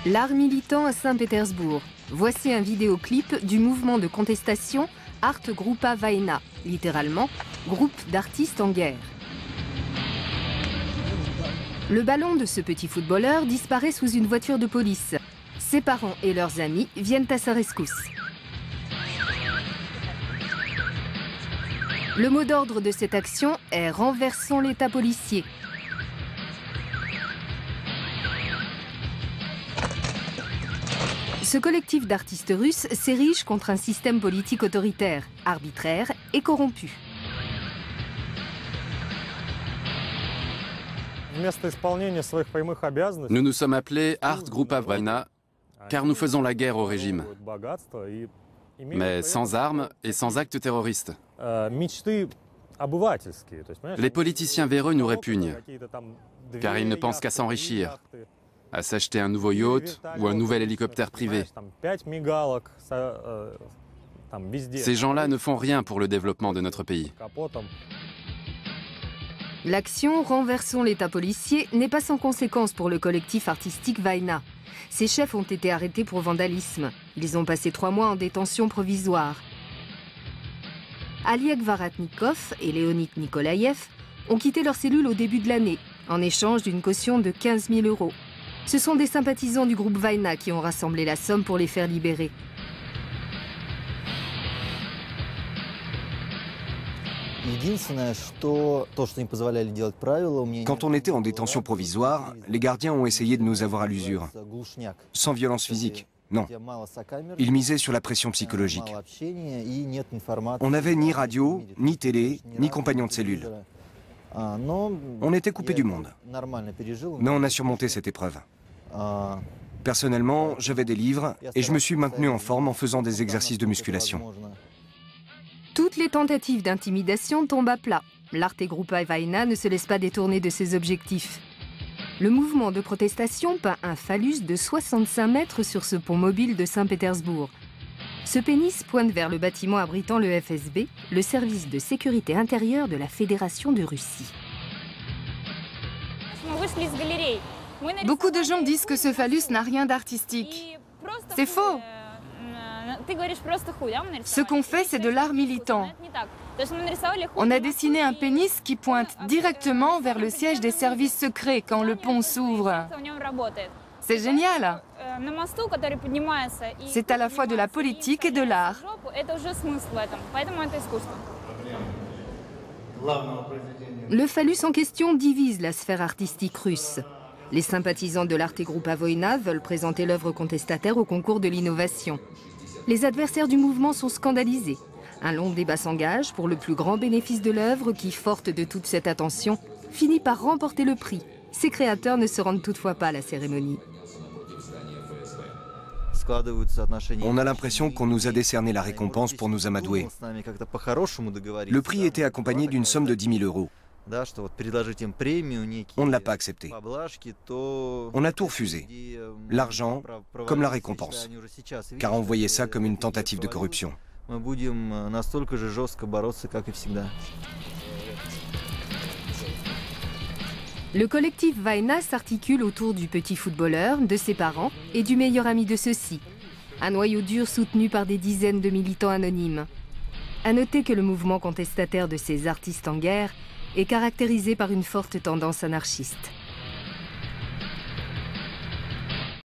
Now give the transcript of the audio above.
L'art militant à Saint-Pétersbourg. Voici un vidéoclip du mouvement de contestation Art Grupa Vaina, littéralement groupe d'artistes en guerre. Le ballon de ce petit footballeur disparaît sous une voiture de police. Ses parents et leurs amis viennent à sa rescousse. Le mot d'ordre de cette action est « Renversons l'État policier ». Ce collectif d'artistes russes s'érige contre un système politique autoritaire, arbitraire et corrompu. Nous nous sommes appelés Art Grupa Vaina car nous faisons la guerre au régime, mais sans armes et sans actes terroristes. Les politiciens véreux nous répugnent, car ils ne pensent qu'à s'enrichir, à s'acheter un nouveau yacht ou un nouvel hélicoptère privé. Ces gens-là ne font rien pour le développement de notre pays. L'action « Renversons l'État policier » n'est pas sans conséquence pour le collectif artistique Vaina. Ses chefs ont été arrêtés pour vandalisme. Ils ont passé 3 mois en détention provisoire. Aliek Varatnikov et Leonid Nikolaïev ont quitté leur cellule au début de l'année, en échange d'une caution de 15 000 €. Ce sont des sympathisants du groupe Vaina qui ont rassemblé la somme pour les faire libérer. Quand on était en détention provisoire, les gardiens ont essayé de nous avoir à l'usure. Sans violence physique, non. Ils misaient sur la pression psychologique. On n'avait ni radio, ni télé, ni compagnon de cellule. On était coupé du monde. Mais on a surmonté cette épreuve. Personnellement, j'avais des livres et je me suis maintenu en forme en faisant des exercices de musculation. Toutes les tentatives d'intimidation tombent à plat. L'Arte Grupa Vaina ne se laisse pas détourner de ses objectifs. Le mouvement de protestation peint un phallus de 65 mètres sur ce pont mobile de Saint-Pétersbourg. Ce pénis pointe vers le bâtiment abritant le FSB, le service de sécurité intérieure de la Fédération de Russie. Beaucoup de gens disent que ce phallus n'a rien d'artistique. C'est faux. Ce qu'on fait, c'est de l'art militant. On a dessiné un pénis qui pointe directement vers le siège des services secrets quand le pont s'ouvre. C'est génial. C'est à la fois de la politique et de l'art. Le phallus en question divise la sphère artistique russe. Les sympathisants de l'Arte Grupa Vaina veulent présenter l'œuvre contestataire au concours de l'innovation. Les adversaires du mouvement sont scandalisés. Un long débat s'engage pour le plus grand bénéfice de l'œuvre qui, forte de toute cette attention, finit par remporter le prix. Ses créateurs ne se rendent toutefois pas à la cérémonie. On a l'impression qu'on nous a décerné la récompense pour nous amadouer. Le prix était accompagné d'une somme de 10 000 €. On ne l'a pas accepté. On a tout refusé. L'argent comme la récompense. Car on voyait ça comme une tentative de corruption. Le collectif Vaina s'articule autour du petit footballeur, de ses parents et du meilleur ami de ceux-ci. Un noyau dur soutenu par des dizaines de militants anonymes. À noter que le mouvement contestataire de ces artistes en guerre est caractérisé par une forte tendance anarchiste.